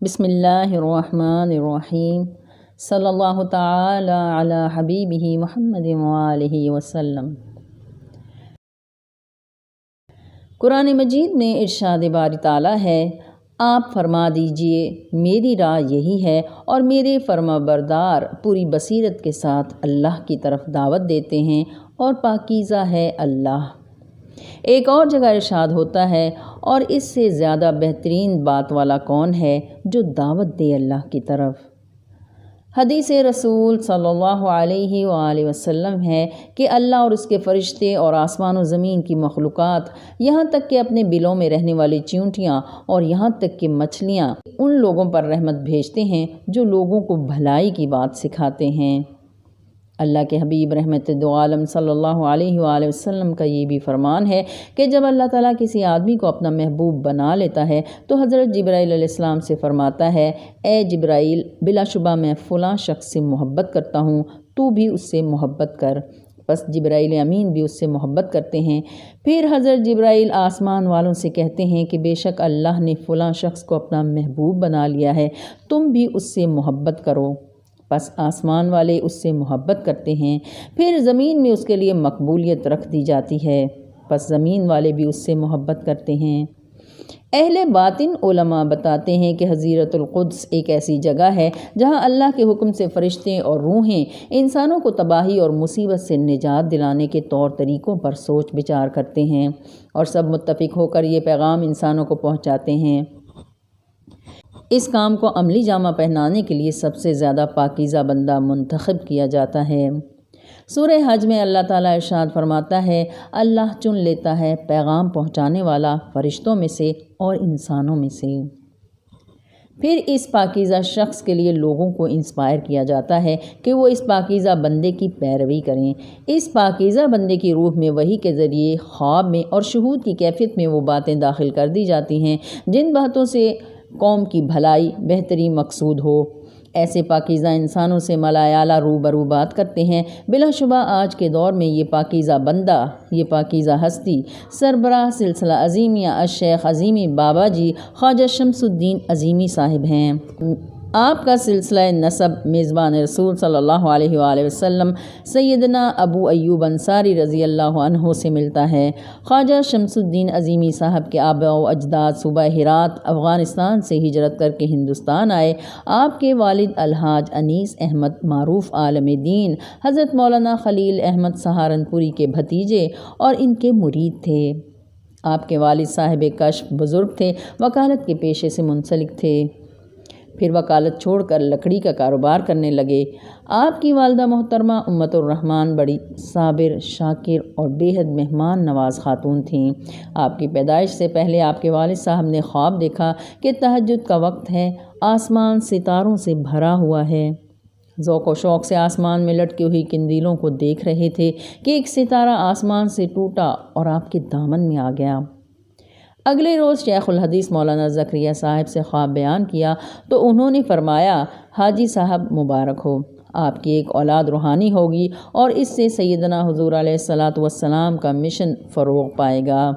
بسم اللہ الرحمن الرحیم صلی اللہ تعالی علی حبیبہ محمد وآلہ وسلم۔ قرآن مجید میں ارشاد باری تعالیٰ ہے، آپ فرما دیجئے میری راہ یہی ہے اور میرے فرما بردار پوری بصیرت کے ساتھ اللہ کی طرف دعوت دیتے ہیں اور پاکیزہ ہے اللہ۔ ایک اور جگہ ارشاد ہوتا ہے، اور اس سے زیادہ بہترین بات والا کون ہے جو دعوت دے اللہ کی طرف۔ حدیث رسول صلی اللہ علیہ وآلہ وسلم ہے کہ اللہ اور اس کے فرشتے اور آسمان و زمین کی مخلوقات، یہاں تک کہ اپنے بلوں میں رہنے والی چیونٹیاں اور یہاں تک کہ مچھلیاں، ان لوگوں پر رحمت بھیجتے ہیں جو لوگوں کو بھلائی کی بات سکھاتے ہیں۔ اللہ کے حبیب رحمت دو عالم صلی اللہ علیہ وآلہ وسلم کا یہ بھی فرمان ہے کہ جب اللہ تعالیٰ کسی آدمی کو اپنا محبوب بنا لیتا ہے تو حضرت جبرائیل علیہ السلام سے فرماتا ہے، اے جبرائیل، بلا شبہ میں فلاں شخص سے محبت کرتا ہوں، تو بھی اس سے محبت کر۔ پس جبرائیل امین بھی اس سے محبت کرتے ہیں۔ پھر حضرت جبرائیل آسمان والوں سے کہتے ہیں کہ بے شک اللہ نے فلاں شخص کو اپنا محبوب بنا لیا ہے، تم بھی اس سے محبت کرو۔ پس آسمان والے اس سے محبت کرتے ہیں۔ پھر زمین میں اس کے لیے مقبولیت رکھ دی جاتی ہے، پس زمین والے بھی اس سے محبت کرتے ہیں۔ اہل باطن علماء بتاتے ہیں کہ حضیرۃ القدس ایک ایسی جگہ ہے جہاں اللہ کے حکم سے فرشتے اور روحیں انسانوں کو تباہی اور مصیبت سے نجات دلانے کے طور طریقوں پر سوچ بچار کرتے ہیں اور سب متفق ہو کر یہ پیغام انسانوں کو پہنچاتے ہیں۔ اس کام کو عملی جامہ پہنانے کے لیے سب سے زیادہ پاکیزہ بندہ منتخب کیا جاتا ہے۔ سورہ حج میں اللہ تعالیٰ ارشاد فرماتا ہے، اللہ چن لیتا ہے پیغام پہنچانے والا فرشتوں میں سے اور انسانوں میں سے۔ پھر اس پاکیزہ شخص کے لیے لوگوں کو انسپائر کیا جاتا ہے کہ وہ اس پاکیزہ بندے کی پیروی کریں۔ اس پاکیزہ بندے کی روح میں وحی کے ذریعے خواب میں اور شہود کی کیفیت میں وہ باتیں داخل کر دی جاتی ہیں جن باتوں سے قوم کی بھلائی بہتری مقصود ہو۔ ایسے پاکیزہ انسانوں سے ملائے اعلیٰ روبرو بات کرتے ہیں۔ بلا شبہ آج کے دور میں یہ پاکیزہ بندہ، یہ پاکیزہ ہستی، سربراہ سلسلہ عظیمیہ الشیخ عظیمی بابا جی خواجہ شمس الدین عظیمی صاحب ہیں۔ آپ کا سلسلہ نسب میزبان رسول صلی اللہ علیہ وآلہ وسلم سیدنا ابو ایوب انصاری رضی اللہ عنہ سے ملتا ہے۔ خواجہ شمس الدین عظیمی صاحب کے آباء و اجداد صوبہ ہرات افغانستان سے ہجرت کر کے ہندوستان آئے۔ آپ کے والد الحاج انیس احمد معروف عالم دین حضرت مولانا خلیل احمد سہارنپوری کے بھتیجے اور ان کے مرید تھے۔ آپ کے والد صاحب کشف بزرگ تھے، وکالت کے پیشے سے منسلک تھے۔ پھر وکالت چھوڑ کر لکڑی کا کاروبار کرنے لگے۔ آپ کی والدہ محترمہ امت الرحمن بڑی صابر، شاکر اور بے حد مہمان نواز خاتون تھیں۔ آپ کی پیدائش سے پہلے آپ کے والد صاحب نے خواب دیکھا کہ تہجد کا وقت ہے، آسمان ستاروں سے بھرا ہوا ہے۔ ذوق و شوق سے آسمان میں لٹکی ہوئی قندیلوں کو دیکھ رہے تھے کہ ایک ستارہ آسمان سے ٹوٹا اور آپ کے دامن میں آ گیا۔ اگلے روز شیخ الحدیث مولانا زکریا صاحب سے خواب بیان کیا تو انہوں نے فرمایا، حاجی صاحب مبارک ہو، آپ کی ایک اولاد روحانی ہوگی اور اس سے سیدنا حضور علیہ الصلاۃ والسلام کا مشن فروغ پائے گا۔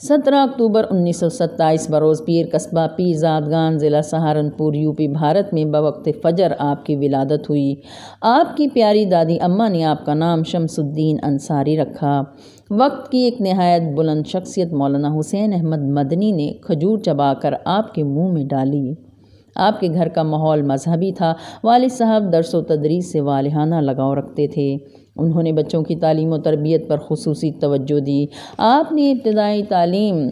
17 اکتوبر 1927 بروز پیر قصبہ پیر زادگان ضلع سہارنپور یوپی بھارت میں بوقت فجر آپ کی ولادت ہوئی۔ آپ کی پیاری دادی اماں نے آپ کا نام شمس الدین انصاری رکھا۔ وقت کی ایک نہایت بلند شخصیت مولانا حسین احمد مدنی نے کھجور چبا کر آپ کے منہ میں ڈالی۔ آپ کے گھر کا ماحول مذہبی تھا۔ والد صاحب درس و تدریس سے والہانہ لگاؤ رکھتے تھے۔ انہوں نے بچوں کی تعلیم و تربیت پر خصوصی توجہ دی۔ آپ نے ابتدائی تعلیم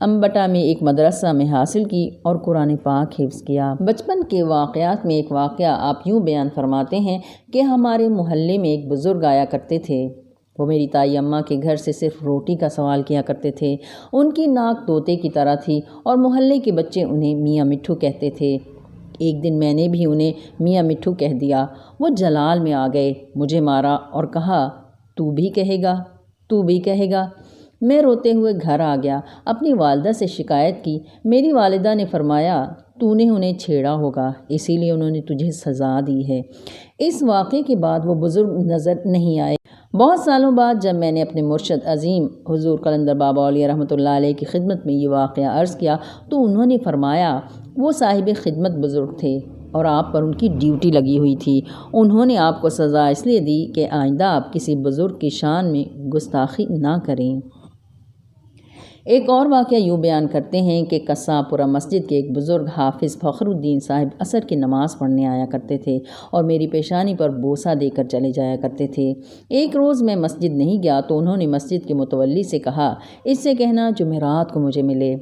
امبٹا میں ایک مدرسہ میں حاصل کی اور قرآن پاک حفظ کیا۔ بچپن کے واقعات میں ایک واقعہ آپ یوں بیان فرماتے ہیں کہ ہمارے محلے میں ایک بزرگ آیا کرتے تھے۔ وہ میری تائی اماں کے گھر سے صرف روٹی کا سوال کیا کرتے تھے۔ ان کی ناک طوطے کی طرح تھی اور محلے کے بچے انہیں میاں مٹھو کہتے تھے۔ ایک دن میں نے بھی انہیں میاں مٹھو کہہ دیا۔ وہ جلال میں آ گئے، مجھے مارا اور کہا، تو بھی کہے گا، تو بھی کہے گا۔ میں روتے ہوئے گھر آ گیا، اپنی والدہ سے شکایت کی۔ میری والدہ نے فرمایا، تو نے انہیں چھیڑا ہوگا، اسی لیے انہوں نے تجھے سزا دی ہے۔ اس واقعے کے بعد وہ بزرگ نظر نہیں آئے۔ بہت سالوں بعد جب میں نے اپنے مرشد عظیم حضور قلندر بابا اولیاء رحمۃ اللہ علیہ کی خدمت میں یہ واقعہ عرض کیا تو انہوں نے فرمایا وہ صاحب خدمت بزرگ تھے اور آپ پر ان کی ڈیوٹی لگی ہوئی تھی۔ انہوں نے آپ کو سزا اس لیے دی کہ آئندہ آپ کسی بزرگ کی شان میں گستاخی نہ کریں۔ ایک اور واقعہ یوں بیان کرتے ہیں کہ قصاب پورہ مسجد کے ایک بزرگ حافظ فخر الدین صاحب عصر کی نماز پڑھنے آیا کرتے تھے اور میری پیشانی پر بوسہ دے کر چلے جایا کرتے تھے۔ ایک روز میں مسجد نہیں گیا تو انہوں نے مسجد کے متولی سے کہا اس سے کہنا جمعرات کو مجھے ملے۔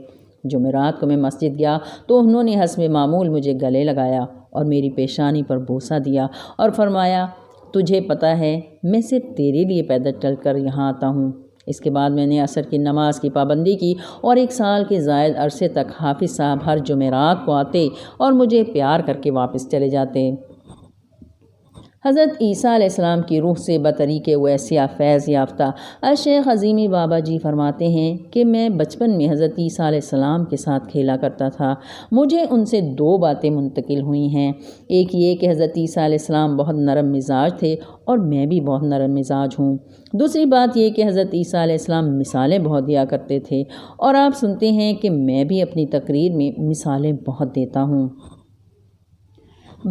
جمعرات کو میں مسجد گیا تو انہوں نے حسب معمول مجھے گلے لگایا اور میری پیشانی پر بوسہ دیا اور فرمایا تجھے پتہ ہے میں صرف تیرے لیے پیدل چل کر یہاں آتا ہوں۔ اس کے بعد میں نے عصر کی نماز کی پابندی کی اور 1 سال کے زائد عرصے تک حافظ صاحب ہر جمعرات کو آتے اور مجھے پیار کر کے واپس چلے جاتے۔ حضرت عیسیٰ علیہ السلام کی روح سے بطریق ویسیہ فیض یافتہ الشیخ عظیمی بابا جی فرماتے ہیں کہ میں بچپن میں حضرت عیسیٰ علیہ السلام کے ساتھ کھیلا کرتا تھا۔ مجھے ان سے 2 باتیں منتقل ہوئی ہیں۔ ایک یہ کہ حضرت عیسیٰ علیہ السلام بہت نرم مزاج تھے اور میں بھی بہت نرم مزاج ہوں۔ دوسری بات یہ کہ حضرت عیسیٰ علیہ السلام مثالیں بہت دیا کرتے تھے اور آپ سنتے ہیں کہ میں بھی اپنی تقریر میں مثالیں بہت دیتا ہوں۔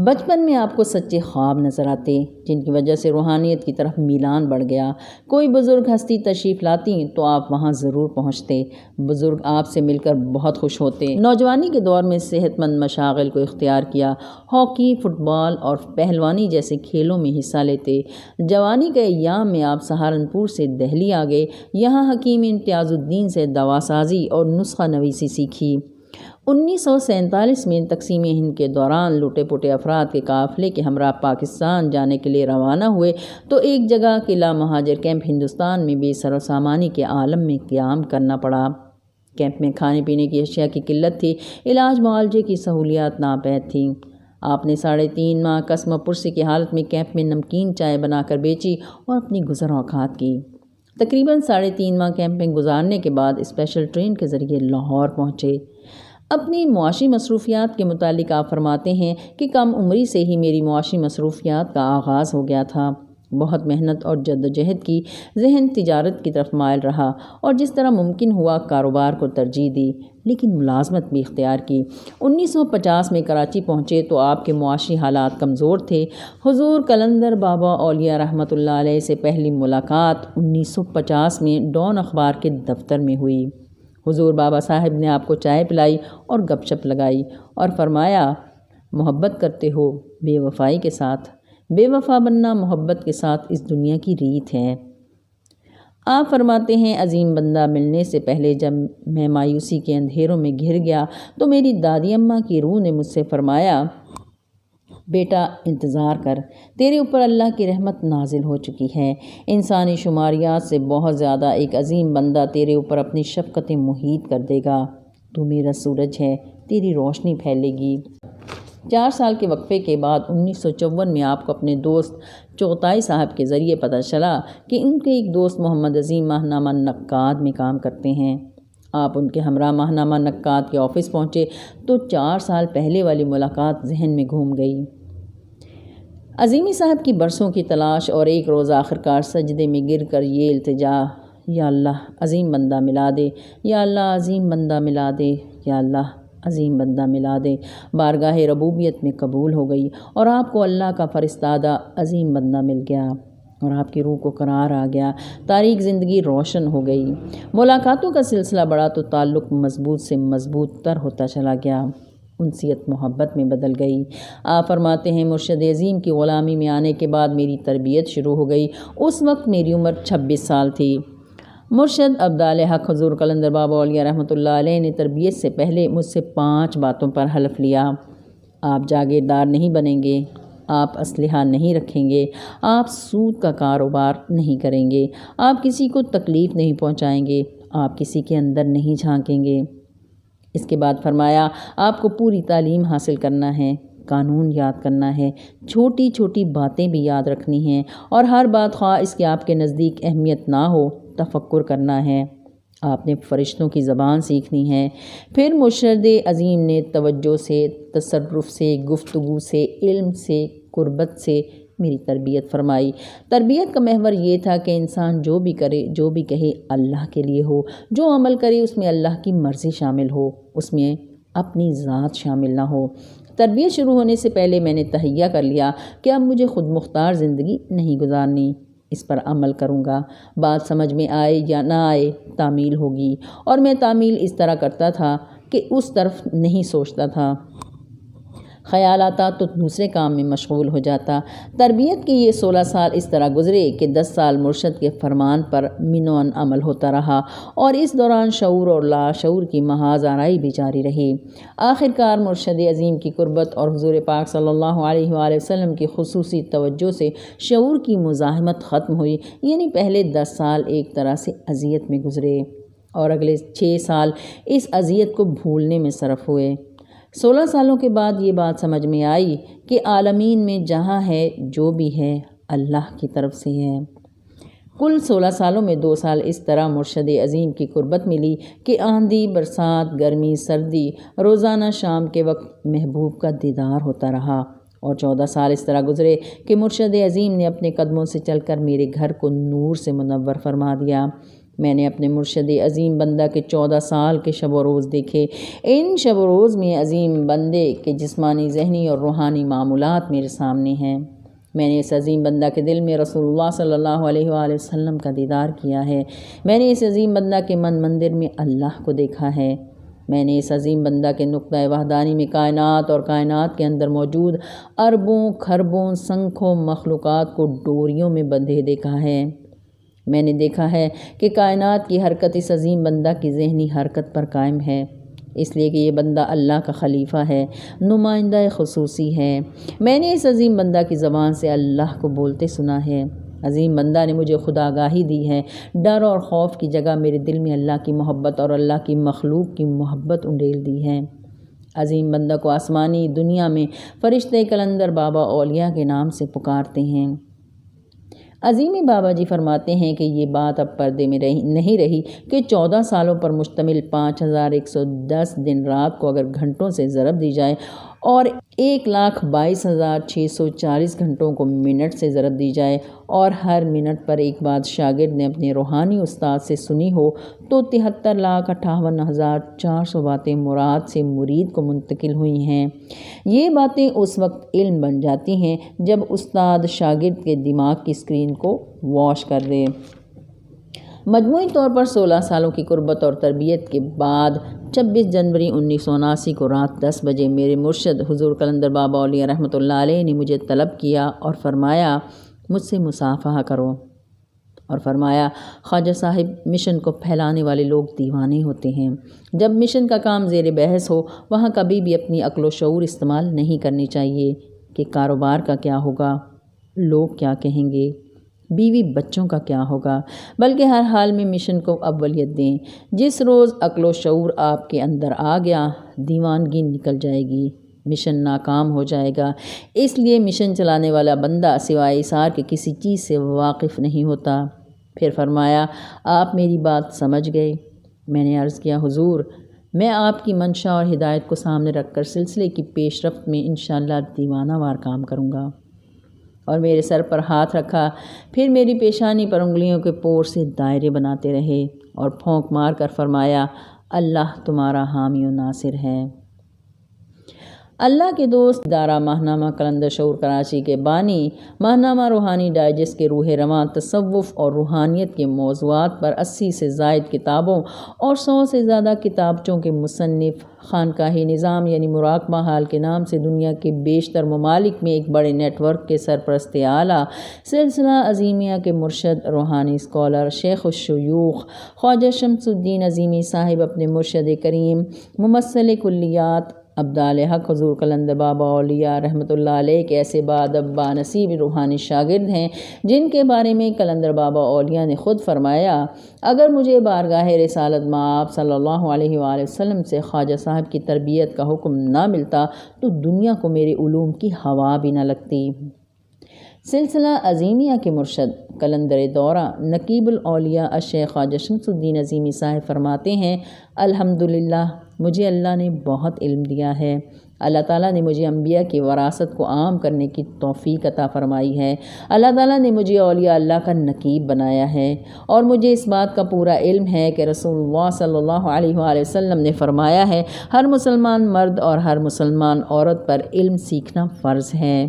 بچپن میں آپ کو سچے خواب نظر آتے جن کی وجہ سے روحانیت کی طرف میلان بڑھ گیا۔ کوئی بزرگ ہستی تشریف لاتی تو آپ وہاں ضرور پہنچتے۔ بزرگ آپ سے مل کر بہت خوش ہوتے۔ نوجوانی کے دور میں صحت مند مشاغل کو اختیار کیا، ہاکی، فٹ بال اور پہلوانی جیسے کھیلوں میں حصہ لیتے۔ جوانی کے ایام میں آپ سہارنپور سے دہلی آ گئے۔ یہاں حکیم امتیاز الدین سے دوا سازی اور نسخہ نویسی سیکھی۔ 1947 میں تقسیم ہند کے دوران لوٹے پوٹے افراد کے قافلے کے ہمراہ پاکستان جانے کے لیے روانہ ہوئے تو ایک جگہ قلعہ مہاجر کیمپ ہندوستان میں بے سر و سامانی کے عالم میں قیام کرنا پڑا۔ کیمپ میں کھانے پینے کی اشیاء کی قلت تھی، علاج معالجے کی سہولیات ناپید تھیں۔ آپ نے 3.5 ماہ قسم پرسی کی حالت میں کیمپ میں نمکین چائے بنا کر بیچی اور اپنی گزر اوقات کی۔ تقریباً 3.5 ماہ کیمپ میں گزارنے کے بعد اسپیشل ٹرین کے ذریعے لاہور پہنچے۔ اپنی معاشی مصروفیات کے متعلق آپ فرماتے ہیں کہ کم عمری سے ہی میری معاشی مصروفیات کا آغاز ہو گیا تھا۔ بہت محنت اور جدوجہد کی، ذہن تجارت کی طرف مائل رہا اور جس طرح ممکن ہوا کاروبار کو ترجیح دی، لیکن ملازمت بھی اختیار کی۔ 1950 میں کراچی پہنچے تو آپ کے معاشی حالات کمزور تھے۔ حضور قلندر بابا اولیاء رحمۃ اللہ علیہ سے پہلی ملاقات 1950 میں ڈان اخبار کے دفتر میں ہوئی۔ حضور بابا صاحب نے آپ کو چائے پلائی اور گپ شپ لگائی اور فرمایا محبت کرتے ہو بے وفائی کے ساتھ، بے وفا بننا محبت کے ساتھ اس دنیا کی ریت ہے۔ آپ فرماتے ہیں عظیم بندہ ملنے سے پہلے جب میں مایوسی کے اندھیروں میں گھر گیا تو میری دادی اماں کی روح نے مجھ سے فرمایا بیٹا انتظار کر، تیرے اوپر اللہ کی رحمت نازل ہو چکی ہے۔ انسانی شماریات سے بہت زیادہ ایک عظیم بندہ تیرے اوپر اپنی شفقتیں محیط کر دے گا۔ تو میرا سورج ہے، تیری روشنی پھیلے گی۔ 4 سال کے وقفے کے بعد 1954 میں آپ کو اپنے دوست چغتائی صاحب کے ذریعے پتہ چلا کہ ان کے ایک دوست محمد عظیم ماہنامہ نقاد میں کام کرتے ہیں۔ آپ ان کے ہمراہ ماہنامہ نقاد کے آفس پہنچے تو 4 سال پہلے والی ملاقات ذہن میں گھوم گئی۔ عظیمی صاحب کی برسوں کی تلاش اور ایک روز آخرکار سجدے میں گر کر یہ التجا، یا اللہ عظیم بندہ ملا دے، یا اللہ عظیم بندہ ملا دے، یا اللہ عظیم بندہ ملا دے، بارگاہ ربوبیت میں قبول ہو گئی اور آپ کو اللہ کا فرستادہ عظیم بندہ مل گیا اور آپ کی روح کو قرار آ گیا، تاریک زندگی روشن ہو گئی۔ ملاقاتوں کا سلسلہ بڑھا تو تعلق مضبوط سے مضبوط تر ہوتا چلا گیا، انسیت محبت میں بدل گئی۔ آپ فرماتے ہیں مرشد عظیم کی غلامی میں آنے کے بعد میری تربیت شروع ہو گئی۔ اس وقت میری عمر 26 سال تھی۔ مرشد ابدال حق حضور قلندر بابا اولیاء رحمۃ اللہ علیہ نے تربیت سے پہلے مجھ سے 5 باتوں پر حلف لیا۔ آپ جاگیردار نہیں بنیں گے، آپ اسلحہ نہیں رکھیں گے، آپ سود کا کاروبار نہیں کریں گے، آپ کسی کو تکلیف نہیں پہنچائیں گے، آپ کسی کے اندر نہیں جھانکیں گے۔ اس کے بعد فرمایا آپ کو پوری تعلیم حاصل کرنا ہے، قانون یاد کرنا ہے، چھوٹی چھوٹی باتیں بھی یاد رکھنی ہیں اور ہر بات خواہ اس کے آپ کے نزدیک اہمیت نہ ہو تفکر کرنا ہے۔ آپ نے فرشتوں کی زبان سیکھنی ہے۔ پھر مرشد عظیم نے توجہ سے، تصرف سے، گفتگو سے، علم سے، قربت سے میری تربیت فرمائی۔ تربیت کا محور یہ تھا کہ انسان جو بھی کرے، جو بھی کہے اللہ کے لیے ہو، جو عمل کرے اس میں اللہ کی مرضی شامل ہو، اس میں اپنی ذات شامل نہ ہو۔ تربیت شروع ہونے سے پہلے میں نے تہیہ کر لیا کہ اب مجھے خود مختار زندگی نہیں گزارنی، اس پر عمل کروں گا، بات سمجھ میں آئے یا نہ آئے تعمیل ہوگی، اور میں تعمیل اس طرح کرتا تھا کہ اس طرف نہیں سوچتا تھا، خیال آتا تو دوسرے کام میں مشغول ہو جاتا۔ تربیت کے یہ 16 سال اس طرح گزرے کہ 10 سال مرشد کے فرمان پر منوان عمل ہوتا رہا، اور اس دوران شعور اور لاشعور کی محض آرائی بھی جاری رہی۔ آخر کار مرشد عظیم کی قربت اور حضور پاک صلی اللہ علیہ وآلہ وسلم کی خصوصی توجہ سے شعور کی مزاحمت ختم ہوئی، یعنی پہلے 10 سال ایک طرح سے اذیت میں گزرے اور اگلے 6 سال اس اذیت کو بھولنے میں صرف ہوئے۔ 16 سالوں کے بعد یہ بات سمجھ میں آئی کہ عالمین میں جہاں ہے جو بھی ہے اللہ کی طرف سے ہے۔ کل 16 سالوں میں 2 سال اس طرح مرشد عظیم کی قربت ملی کہ آندھی، برسات، گرمی، سردی، روزانہ شام کے وقت محبوب کا دیدار ہوتا رہا، اور 14 سال اس طرح گزرے کہ مرشد عظیم نے اپنے قدموں سے چل کر میرے گھر کو نور سے منور فرما دیا۔ میں نے اپنے مرشد عظیم بندہ کے 14 سال کے شب و روز دیکھے۔ ان شب و روز میں عظیم بندے کے جسمانی، ذہنی اور روحانی معمولات میرے سامنے ہیں۔ میں نے اس عظیم بندہ کے دل میں رسول اللہ صلی اللہ علیہ وآلہ وسلم کا دیدار کیا ہے۔ میں نے اس عظیم بندہ کے مندر میں اللہ کو دیکھا ہے۔ میں نے اس عظیم بندہ کے نقطۂ وحدانی میں کائنات اور کائنات کے اندر موجود اربوں، کھربوں، سنکھوں مخلوقات کو ڈوریوں میں بندھے دیکھا ہے۔ میں نے دیکھا ہے کہ کائنات کی حرکت اس عظیم بندہ کی ذہنی حرکت پر قائم ہے، اس لیے کہ یہ بندہ اللہ کا خلیفہ ہے، نمائندہ خصوصی ہے۔ میں نے اس عظیم بندہ کی زبان سے اللہ کو بولتے سنا ہے۔ عظیم بندہ نے مجھے خودآگاہی دی ہے۔ ڈر اور خوف کی جگہ میرے دل میں اللہ کی محبت اور اللہ کی مخلوق کی محبت انڈیل دی ہے۔ عظیم بندہ کو آسمانی دنیا میں فرشتے قلندر بابا اولیاء کے نام سے پکارتے ہیں۔ عظیمی بابا جی فرماتے ہیں کہ یہ بات اب پردے میں نہیں رہی کہ 14 سالوں پر مشتمل 5110 دن رات کو اگر گھنٹوں سے ضرب دی جائے اور 1,22,640 گھنٹوں کو منٹ سے ضرب دی جائے، اور ہر منٹ پر ایک بات شاگرد نے اپنے روحانی استاد سے سنی ہو تو 73,58,400 باتیں مراد سے مرید کو منتقل ہوئی ہیں۔ یہ باتیں اس وقت علم بن جاتی ہیں جب استاد شاگرد کے دماغ کی اسکرین کو واش کر دے۔ مجموعی طور پر 16 سالوں کی قربت اور تربیت کے بعد 26 جنوری 1979 کو رات 10 بجے میرے مرشد حضور قلندر بابا اولیاء رحمۃ اللہ علیہ نے مجھے طلب کیا اور فرمایا مجھ سے مصافحہ کرو، اور فرمایا خواجہ صاحب مشن کو پھیلانے والے لوگ دیوانے ہوتے ہیں۔ جب مشن کا کام زیر بحث ہو وہاں کبھی بھی اپنی عقل و شعور استعمال نہیں کرنی چاہیے کہ کاروبار کا کیا ہوگا، لوگ کیا کہیں گے، بیوی بچوں کا کیا ہوگا، بلکہ ہر حال میں مشن کو اولویت دیں۔ جس روز عقل و شعور آپ کے اندر آ گیا دیوانگی نکل جائے گی، مشن ناکام ہو جائے گا۔ اس لیے مشن چلانے والا بندہ سوائے اثار کے کسی چیز سے واقف نہیں ہوتا۔ پھر فرمایا آپ میری بات سمجھ گئے؟ میں نے عرض کیا حضور میں آپ کی منشا اور ہدایت کو سامنے رکھ کر سلسلے کی پیش رفت میں انشاءاللہ دیوانہ وار کام کروں گا، اور میرے سر پر ہاتھ رکھا، پھر میری پیشانی پر انگلیوں کے پور سے دائرے بناتے رہے اور پھونک مار کر فرمایا اللہ تمہارا حامی و ناصر ہے۔ اللہ کے دوست ادارہ ماہنامہ قلندر شعور کراچی کے بانی، ماہنامہ روحانی ڈائجسٹ کے روح رواں تصوف اور روحانیت کے موضوعات پر 80 سے زائد کتابوں اور 100 سے زیادہ کتابچوں کے مصنف، خانقاہی نظام یعنی مراقبہ حال کے نام سے دنیا کے بیشتر ممالک میں ایک بڑے نیٹ ورک کے سرپرست اعلیٰ، سلسلہ عظیمیہ کے مرشد، روحانی اسکالر، شیخ الشیوخ خواجہ شمس الدین عظیمی صاحب اپنے مرشد کریم ممثل کلیات ابدال حق حضور قلندر بابا اولیاء رحمۃ اللہ علیہ کے ایسے بادب بانصیب روحانی شاگرد ہیں جن کے بارے میں قلندر بابا اولیاء نے خود فرمایا اگر مجھے بارگاہ رسالت مآب صلی اللہ علیہ وآلہ وسلم سے خواجہ صاحب کی تربیت کا حکم نہ ملتا تو دنیا کو میرے علوم کی ہوا بھی نہ لگتی۔ سلسلہ عظیمیہ کے مرشد قلندر دورہ نقیب الاولیاء الشیخ خواجہ شمس الدین عظیمی صاحب فرماتے ہیں الحمدللہ مجھے اللہ نے بہت علم دیا ہے، اللہ تعالیٰ نے مجھے انبیاء کی وراثت کو عام کرنے کی توفیق عطا فرمائی ہے۔ اللہ تعالیٰ نے مجھے اولیاء اللہ کا نقیب بنایا ہے، اور مجھے اس بات کا پورا علم ہے کہ رسول اللہ صلی اللہ علیہ وآلہ وسلم نے فرمایا ہے، ہر مسلمان مرد اور ہر مسلمان عورت پر علم سیکھنا فرض ہے۔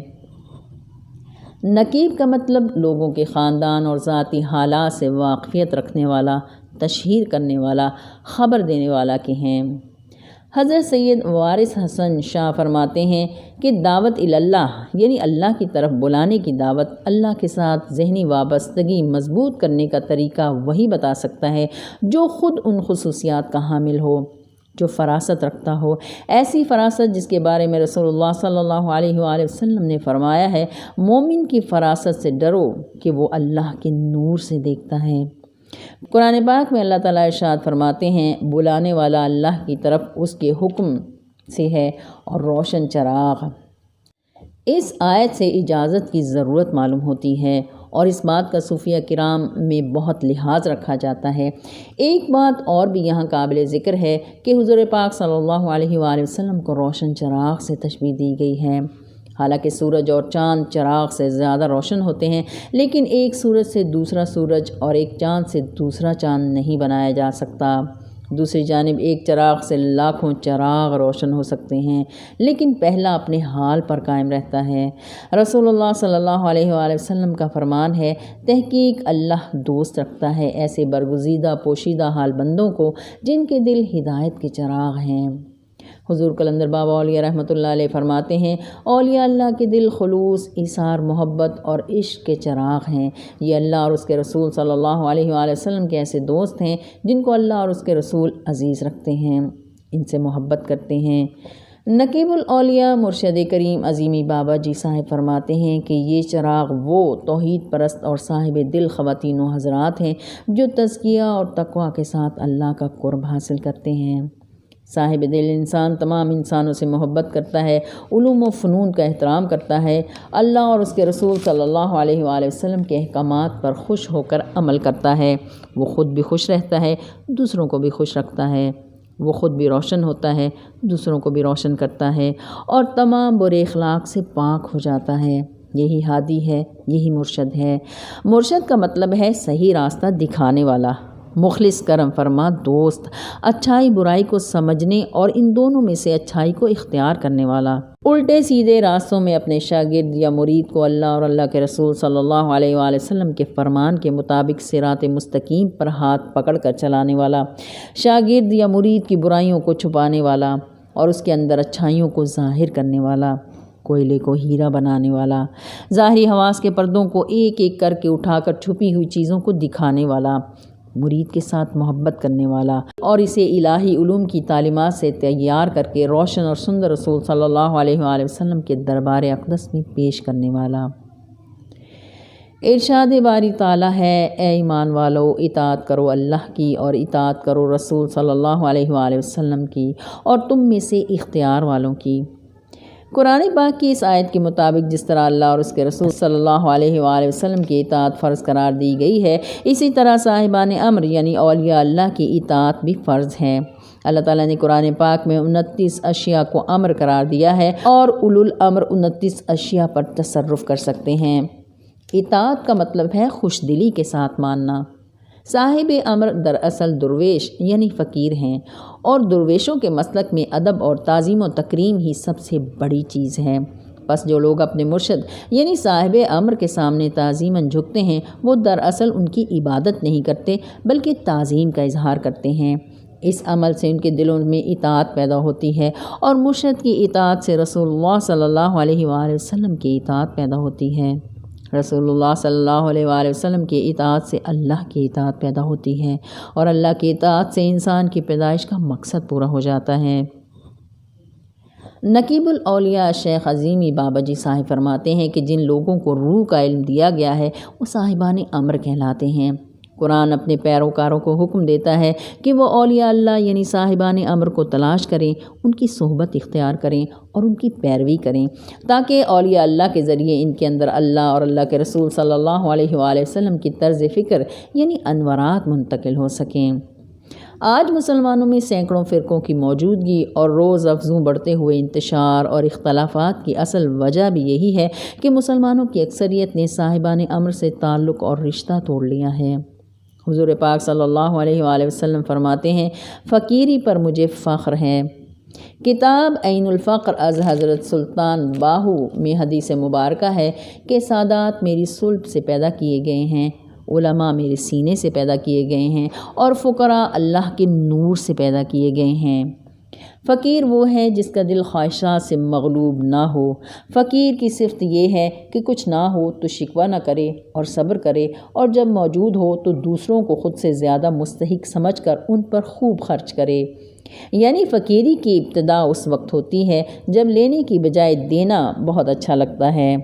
نقیب کا مطلب لوگوں کے خاندان اور ذاتی حالات سے واقفیت رکھنے والا، تشہیر کرنے والا، خبر دینے والا کے ہیں۔ حضرت سید وارث حسن شاہ فرماتے ہیں کہ دعوت اللہ یعنی اللہ کی طرف بلانے کی دعوت اللہ کے ساتھ ذہنی وابستگی مضبوط کرنے کا طریقہ وہی بتا سکتا ہے جو خود ان خصوصیات کا حامل ہو، جو فراست رکھتا ہو، ایسی فراست جس کے بارے میں رسول اللہ صلی اللہ علیہ وآلہ وسلم نے فرمایا ہے، مومن کی فراست سے ڈرو کہ وہ اللہ کے نور سے دیکھتا ہے۔ قرآن پاک میں اللہ تعالیٰ ارشاد فرماتے ہیں، بلانے والا اللہ کی طرف اس کے حکم سے ہے اور روشن چراغ۔ اس آیت سے اجازت کی ضرورت معلوم ہوتی ہے اور اس بات کا صوفیہ کرام میں بہت لحاظ رکھا جاتا ہے۔ ایک بات اور بھی یہاں قابل ذکر ہے کہ حضور پاک صلی اللہ علیہ وآلہ وسلم کو روشن چراغ سے تشبیہ دی گئی ہے۔ حالانکہ سورج اور چاند چراغ سے زیادہ روشن ہوتے ہیں، لیکن ایک سورج سے دوسرا سورج اور ایک چاند سے دوسرا چاند نہیں بنایا جا سکتا۔ دوسری جانب ایک چراغ سے لاکھوں چراغ روشن ہو سکتے ہیں، لیکن پہلا اپنے حال پر قائم رہتا ہے۔ رسول اللہ صلی اللہ علیہ وآلہ وسلم کا فرمان ہے، تحقیق اللہ دوست رکھتا ہے ایسے برگزیدہ پوشیدہ حال بندوں کو جن کے دل ہدایت کے چراغ ہیں۔ حضور قلندر بابا اولیاء رحمۃ اللہ علیہ فرماتے ہیں، اولیاء اللہ کے دل خلوص، ایثار، محبت اور عشق کے چراغ ہیں۔ یہ اللہ اور اس کے رسول صلی اللہ علیہ وآلہ وسلم کے ایسے دوست ہیں جن کو اللہ اور اس کے رسول عزیز رکھتے ہیں، ان سے محبت کرتے ہیں۔ نقیب الاولیاء مرشد کریم عظیمی بابا جی صاحب فرماتے ہیں کہ یہ چراغ وہ توحید پرست اور صاحب دل خواتین و حضرات ہیں جو تزکیہ اور تقویٰ کے ساتھ اللہ کا قرب حاصل کرتے ہیں۔ صاحب دل انسان تمام انسانوں سے محبت کرتا ہے، علوم و فنون کا احترام کرتا ہے، اللہ اور اس کے رسول صلی اللہ علیہ وآلہ وسلم کے احکامات پر خوش ہو کر عمل کرتا ہے۔ وہ خود بھی خوش رہتا ہے، دوسروں کو بھی خوش رکھتا ہے۔ وہ خود بھی روشن ہوتا ہے، دوسروں کو بھی روشن کرتا ہے، اور تمام برے اخلاق سے پاک ہو جاتا ہے۔ یہی ہادی ہے، یہی مرشد ہے۔ مرشد کا مطلب ہے صحیح راستہ دکھانے والا، مخلص کرم فرما دوست، اچھائی برائی کو سمجھنے اور ان دونوں میں سے اچھائی کو اختیار کرنے والا۔ الٹے سیدھے راستوں میں اپنے شاگرد یا مرید کو اللہ اور اللہ کے رسول صلی اللہ علیہ وآلہ وسلم کے فرمان کے مطابق صراط مستقیم پر ہاتھ پکڑ کر چلانے والا، شاگرد یا مرید کی برائیوں کو چھپانے والا اور اس کے اندر اچھائیوں کو ظاہر کرنے والا، کوئلے کو ہیرا بنانے والا، ظاہری حواس کے پردوں کو ایک ایک کر کے اٹھا کر چھپی ہوئی چیزوں کو دکھانے والا، مرید کے ساتھ محبت کرنے والا اور اسے الہی علوم کی تعلیمات سے تیار کر کے روشن اور سندر رسول صلی اللہ علیہ وآلہ وسلم کے دربار اقدس میں پیش کرنے والا۔ ارشاد باری تعالیٰ ہے، اے ایمان والو، اطاعت کرو اللہ کی اور اطاعت کرو رسول صلی اللہ علیہ وآلہ وسلم کی اور تم میں سے اختیار والوں کی۔ قرآن پاک کی اس آیت کے مطابق جس طرح اللہ اور اس کے رسول صلی اللہ علیہ وآلہ وسلم کی اطاعت فرض قرار دی گئی ہے، اسی طرح صاحبان امر یعنی اولیاء اللہ کی اطاعت بھی فرض ہے۔ اللہ تعالیٰ نے قرآن پاک میں 29 اشیاء کو امر قرار دیا ہے اور اولو الامر 29 اشیاء پر تصرف کر سکتے ہیں۔ اطاعت کا مطلب ہے خوش دلی کے ساتھ ماننا۔ صاحب امر دراصل درویش یعنی فقیر ہیں، اور درویشوں کے مسلک میں ادب اور تعظیم و تکریم ہی سب سے بڑی چیز ہے۔ بس جو لوگ اپنے مرشد یعنی صاحب امر کے سامنے تعظیماً جھکتے ہیں، وہ دراصل ان کی عبادت نہیں کرتے بلکہ تعظیم کا اظہار کرتے ہیں۔ اس عمل سے ان کے دلوں میں اطاعت پیدا ہوتی ہے، اور مرشد کی اطاعت سے رسول اللہ صلی اللہ علیہ وآلہ وسلم کی اطاعت پیدا ہوتی ہے۔ رسول اللہ صلی اللہ علیہ وآلہ وسلم کی اطاعت سے اللہ کی اطاعت پیدا ہوتی ہے، اور اللہ کی اطاعت سے انسان کی پیدائش کا مقصد پورا ہو جاتا ہے۔ نقیب الاولیاء شیخ عظیمی بابا جی صاحب فرماتے ہیں کہ جن لوگوں کو روح کا علم دیا گیا ہے وہ صاحبان امر کہلاتے ہیں۔ قرآن اپنے پیروکاروں کو حکم دیتا ہے کہ وہ اولیاء اللہ یعنی صاحبان امر کو تلاش کریں، ان کی صحبت اختیار کریں اور ان کی پیروی کریں، تاکہ اولیاء اللہ کے ذریعے ان کے اندر اللہ اور اللہ کے رسول صلی اللہ علیہ وآلہ وسلم کی طرز فکر یعنی انوارات منتقل ہو سکیں۔ آج مسلمانوں میں سینکڑوں فرقوں کی موجودگی اور روز افزوں بڑھتے ہوئے انتشار اور اختلافات کی اصل وجہ بھی یہی ہے کہ مسلمانوں کی اکثریت نے صاحبان امر سے تعلق اور رشتہ توڑ لیا ہے۔ حضور پاک صلی اللہ علیہ وآلہ وسلم فرماتے ہیں، فقیری پر مجھے فخر ہے۔ کتاب عین الفقر از حضرت سلطان باہو میں حدیث مبارکہ ہے کہ سادات میری صلب سے پیدا کیے گئے ہیں، علماء میرے سینے سے پیدا کیے گئے ہیں، اور فقراء اللہ کے نور سے پیدا کیے گئے ہیں۔ فقیر وہ ہے جس کا دل خواہشات سے مغلوب نہ ہو۔ فقیر کی صفت یہ ہے کہ کچھ نہ ہو تو شکوہ نہ کرے اور صبر کرے، اور جب موجود ہو تو دوسروں کو خود سے زیادہ مستحق سمجھ کر ان پر خوب خرچ کرے۔ یعنی فقیری کی ابتدا اس وقت ہوتی ہے جب لینے کی بجائے دینا بہت اچھا لگتا ہے۔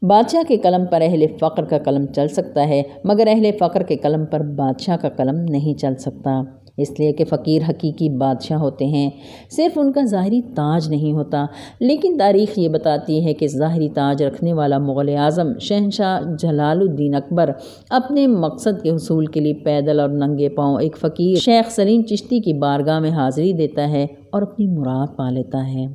بادشاہ کے قلم پر اہل فقر کا قلم چل سکتا ہے، مگر اہل فقر کے قلم پر بادشاہ کا قلم نہیں چل سکتا، اس لیے کہ فقیر حقیقی بادشاہ ہوتے ہیں، صرف ان کا ظاہری تاج نہیں ہوتا۔ لیکن تاریخ یہ بتاتی ہے کہ ظاہری تاج رکھنے والا مغل اعظم شہنشاہ جلال الدین اکبر اپنے مقصد کے حصول کے لیے پیدل اور ننگے پاؤں ایک فقیر شیخ سلیم چشتی کی بارگاہ میں حاضری دیتا ہے اور اپنی مراد پا لیتا ہے۔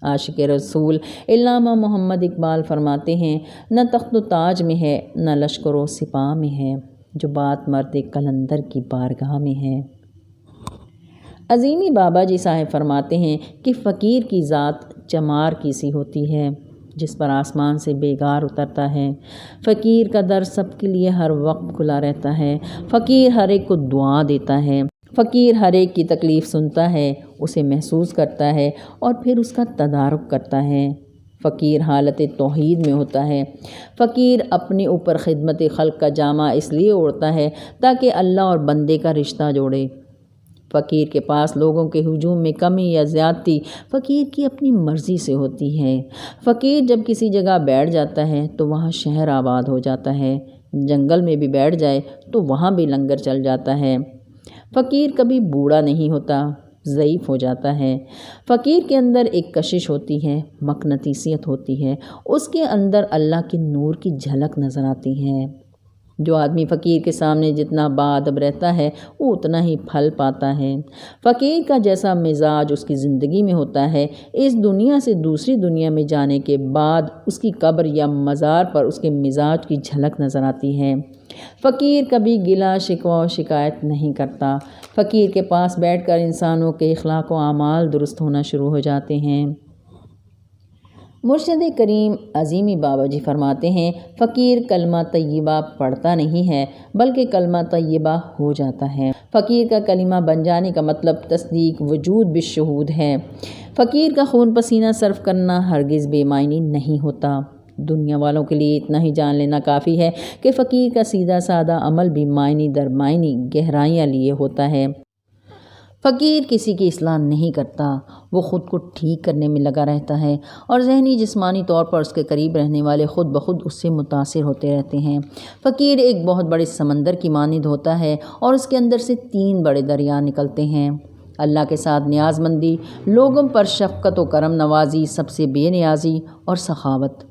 عاشق رسول علامہ محمد اقبال فرماتے ہیں، نہ تخت و تاج میں ہے، نہ لشکر و سپاہ میں ہے، جو بات مرد قلندر کی بارگاہ میں ہے۔ عظیمی بابا جی صاحب فرماتے ہیں کہ فقیر کی ذات چمار کی سی ہوتی ہے جس پر آسمان سے بیگار اترتا ہے۔ فقیر کا در سب کے لیے ہر وقت کھلا رہتا ہے۔ فقیر ہر ایک کو دعا دیتا ہے۔ فقیر ہر ایک کی تکلیف سنتا ہے، اسے محسوس کرتا ہے اور پھر اس کا تدارک کرتا ہے۔ فقیر حالت توحید میں ہوتا ہے۔ فقیر اپنے اوپر خدمت خلق کا جامہ اس لیے اوڑھتا ہے تاکہ اللہ اور بندے کا رشتہ جوڑے۔ فقیر کے پاس لوگوں کے ہجوم میں کمی یا زیادتی فقیر کی اپنی مرضی سے ہوتی ہے۔ فقیر جب کسی جگہ بیٹھ جاتا ہے تو وہاں شہر آباد ہو جاتا ہے، جنگل میں بھی بیٹھ جائے تو وہاں بھی لنگر چل جاتا ہے۔ فقیر کبھی بوڑھا نہیں ہوتا، ضعیف ہو جاتا ہے۔ فقیر کے اندر ایک کشش ہوتی ہے، مقناطیسیت ہوتی ہے، اس کے اندر اللہ کے نور کی جھلک نظر آتی ہے۔ جو آدمی فقیر کے سامنے جتنا باادب رہتا ہے وہ اتنا ہی پھل پاتا ہے۔ فقیر کا جیسا مزاج اس کی زندگی میں ہوتا ہے، اس دنیا سے دوسری دنیا میں جانے کے بعد اس کی قبر یا مزار پر اس کے مزاج کی جھلک نظر آتی ہے۔ فقیر کبھی گلہ شکوہ و شکایت نہیں کرتا۔ فقیر کے پاس بیٹھ کر انسانوں کے اخلاق و اعمال درست ہونا شروع ہو جاتے ہیں۔ مرشد کریم عظیمی بابا جی فرماتے ہیں، فقیر کلمہ طیبہ پڑھتا نہیں ہے بلکہ کلمہ طیبہ ہو جاتا ہے۔ فقیر کا کلمہ بن جانے کا مطلب تصدیق وجود بالشہود ہے۔ فقیر کا خون پسینہ صرف کرنا ہرگز بے معنی نہیں ہوتا۔ دنیا والوں کے لیے اتنا ہی جان لینا کافی ہے کہ فقیر کا سیدھا سادہ عمل بھی معنی در معنی گہرائیاں لیے ہوتا ہے۔ فقیر کسی کی اصلاح نہیں کرتا، وہ خود کو ٹھیک کرنے میں لگا رہتا ہے، اور ذہنی جسمانی طور پر اس کے قریب رہنے والے خود بخود اس سے متاثر ہوتے رہتے ہیں۔ فقیر ایک بہت بڑے سمندر کی مانند ہوتا ہے اور اس کے اندر سے 3 بڑے دریا نکلتے ہیں۔ اللہ کے ساتھ نیاز مندی، لوگوں پر شفقت و کرم نوازی، سب سے بے نیازی اور سخاوت۔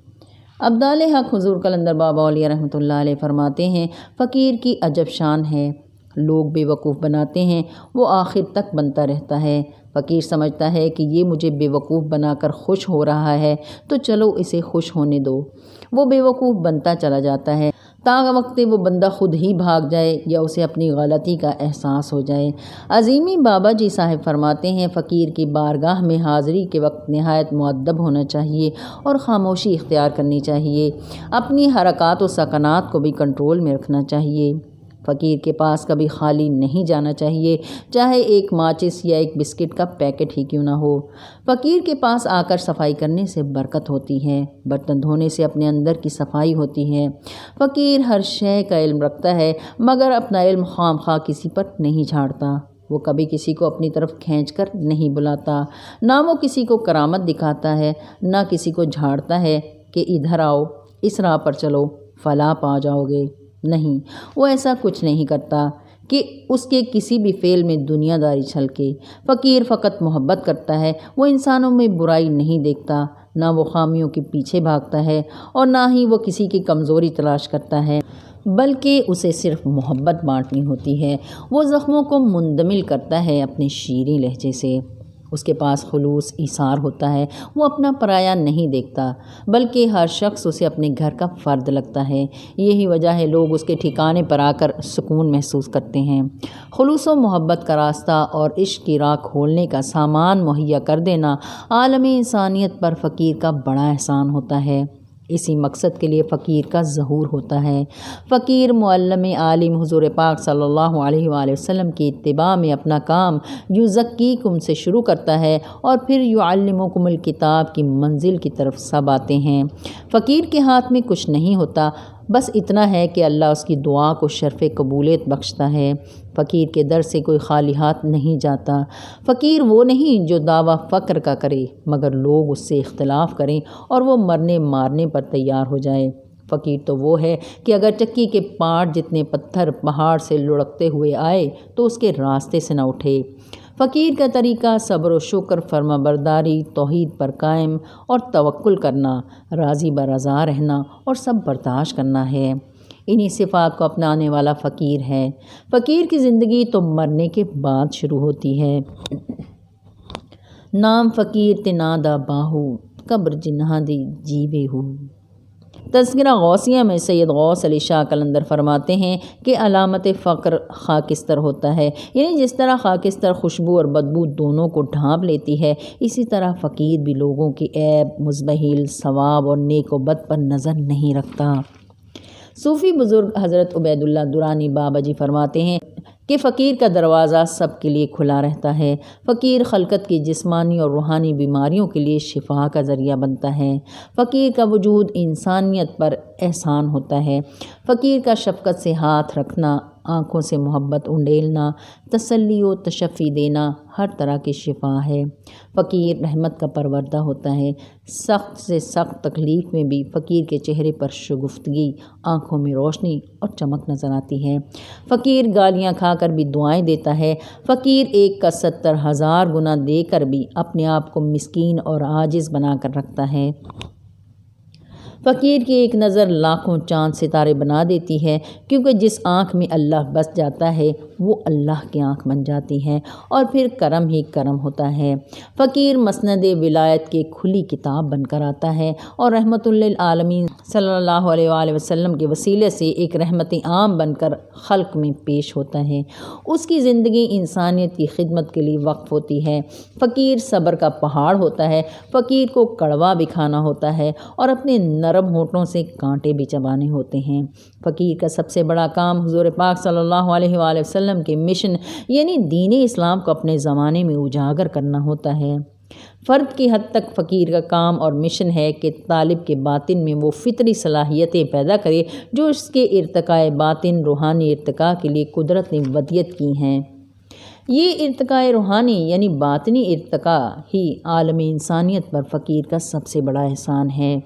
ابدال حق حضور قلندر بابا علیہ رحمۃ اللہ علیہ فرماتے ہیں، فقیر کی عجب شان ہے، لوگ بے وقوف بناتے ہیں، وہ آخر تک بنتا رہتا ہے۔ فقیر سمجھتا ہے کہ یہ مجھے بے وقوف بنا کر خوش ہو رہا ہے تو چلو اسے خوش ہونے دو۔ وہ بے وقوف بنتا چلا جاتا ہے تا وقت وہ بندہ خود ہی بھاگ جائے یا اسے اپنی غلطی کا احساس ہو جائے۔ عظیمی بابا جی صاحب فرماتے ہیں، فقیر کی بارگاہ میں حاضری کے وقت نہایت مؤدب ہونا چاہیے اور خاموشی اختیار کرنی چاہیے۔ اپنی حرکات و سکنات کو بھی کنٹرول میں رکھنا چاہیے۔ فقیر کے پاس کبھی خالی نہیں جانا چاہیے، چاہے ایک ماچس یا ایک بسکٹ کا پیکٹ ہی کیوں نہ ہو۔ فقیر کے پاس آ کر صفائی کرنے سے برکت ہوتی ہے، برتن دھونے سے اپنے اندر کی صفائی ہوتی ہے۔ فقیر ہر شے کا علم رکھتا ہے مگر اپنا علم خام خواہ کسی پر نہیں جھاڑتا۔ وہ کبھی کسی کو اپنی طرف کھینچ کر نہیں بلاتا، نہ وہ کسی کو کرامت دکھاتا ہے، نہ کسی کو جھاڑتا ہے کہ ادھر آؤ، اس راہ پر چلو، فلاں پا جاؤ گے۔ نہیں، وہ ایسا کچھ نہیں کرتا کہ اس کے کسی بھی فعل میں دنیا داری چھلکے۔ فقیر فقط محبت کرتا ہے، وہ انسانوں میں برائی نہیں دیکھتا، نہ وہ خامیوں کے پیچھے بھاگتا ہے اور نہ ہی وہ کسی کی کمزوری تلاش کرتا ہے، بلکہ اسے صرف محبت بانٹنی ہوتی ہے۔ وہ زخموں کو مندمل کرتا ہے اپنے شیریں لہجے سے، اس کے پاس خلوص ایثار ہوتا ہے، وہ اپنا پرایا نہیں دیکھتا بلکہ ہر شخص اسے اپنے گھر کا فرد لگتا ہے۔ یہی وجہ ہے لوگ اس کے ٹھکانے پر آ کر سکون محسوس کرتے ہیں۔ خلوص و محبت کا راستہ اور عشق کی راہ کھولنے کا سامان مہیا کر دینا عالم انسانیت پر فقیر کا بڑا احسان ہوتا ہے۔ اسی مقصد کے لیے فقیر کا ظہور ہوتا ہے۔ فقیر معلم عالم حضور پاک صلی اللہ علیہ وآلہ وسلم کی اتباع میں اپنا کام یزکیکم سے شروع کرتا ہے اور پھر یعلمکم الکتاب کی منزل کی طرف سب آتے ہیں۔ فقیر کے ہاتھ میں کچھ نہیں ہوتا، بس اتنا ہے کہ اللہ اس کی دعا کو شرف قبولیت بخشتا ہے۔ فقیر کے در سے کوئی خالی ہاتھ نہیں جاتا۔ فقیر وہ نہیں جو دعویٰ فقر کا کرے مگر لوگ اس سے اختلاف کریں اور وہ مرنے مارنے پر تیار ہو جائے۔ فقیر تو وہ ہے کہ اگر چکی کے پاٹ جتنے پتھر پہاڑ سے لڑکتے ہوئے آئے تو اس کے راستے سے نہ اٹھے۔ فقیر کا طریقہ صبر و شکر، فرما برداری، توحید پر قائم اور توکل کرنا، راضی برضا رہنا اور سب برداشت کرنا ہے۔ انہی صفات کو اپنانے والا فقیر ہے۔ فقیر کی زندگی تو مرنے کے بعد شروع ہوتی ہے۔ نام فقیر تنادا باہو، قبر جنہاں دی جیوے ہو۔ تذکرہ غوثیہ میں سید غوث علی شاہ قلندر فرماتے ہیں کہ علامت فقر خاکستر ہوتا ہے، یعنی جس طرح خاکستر خوشبو اور بدبو دونوں کو ڈھانپ لیتی ہے، اسی طرح فقیر بھی لوگوں کی عیب، مزبحیل، ثواب اور نیک و بد پر نظر نہیں رکھتا۔ صوفی بزرگ حضرت عبید اللہ درانی بابا جی فرماتے ہیں کہ فقیر کا دروازہ سب کے لیے کھلا رہتا ہے۔ فقیر خلقت کی جسمانی اور روحانی بیماریوں کے لیے شفا کا ذریعہ بنتا ہے۔ فقیر کا وجود انسانیت پر احسان ہوتا ہے۔ فقیر کا شفقت سے ہاتھ رکھنا، آنکھوں سے محبت انڈیلنا، تسلی و تشفی دینا ہر طرح کی شفا ہے۔ فقیر رحمت کا پروردہ ہوتا ہے۔ سخت سے سخت تکلیف میں بھی فقیر کے چہرے پر شگفتگی، آنکھوں میں روشنی اور چمک نظر آتی ہے۔ فقیر گالیاں کھا کر بھی دعائیں دیتا ہے۔ فقیر ایک کا 70,000 گنا دے کر بھی اپنے آپ کو مسکین اور عاجز بنا کر رکھتا ہے۔ فقیر کی ایک نظر لاکھوں چاند ستارے بنا دیتی ہے، کیونکہ جس آنکھ میں اللہ بس جاتا ہے وہ اللہ کی آنکھ بن جاتی ہے اور پھر کرم ہی کرم ہوتا ہے۔ فقیر مسند ولایت کے کھلی کتاب بن کر آتا ہے اور رحمت للعالمین صلی اللہ علیہ وآلہ وسلم کے وسیلے سے ایک رحمت عام بن کر خلق میں پیش ہوتا ہے۔ اس کی زندگی انسانیت کی خدمت کے لیے وقف ہوتی ہے۔ فقیر صبر کا پہاڑ ہوتا ہے۔ فقیر کو کڑوا بھی کھانا ہوتا ہے اور اپنے نرم ہونٹوں سے کانٹے بھی چبانے ہوتے ہیں۔ فقیر کا سب سے بڑا کام حضور پاک صلی اللہ علیہ وآلہ وسلم کے مشن یعنی دین اسلام کو اپنے زمانے میں اجاگر کرنا ہوتا ہے۔ فرد کی حد تک فقیر کا کام اور مشن ہے کہ طالب کے باطن میں وہ فطری صلاحیتیں پیدا کرے جو اس کے ارتقاء باطن، روحانی ارتقاء کے لیے قدرت نے ودیت کی ہیں۔ یہ ارتقاء روحانی یعنی باطنی ارتقاء ہی عالم انسانیت پر فقیر کا سب سے بڑا احسان ہے۔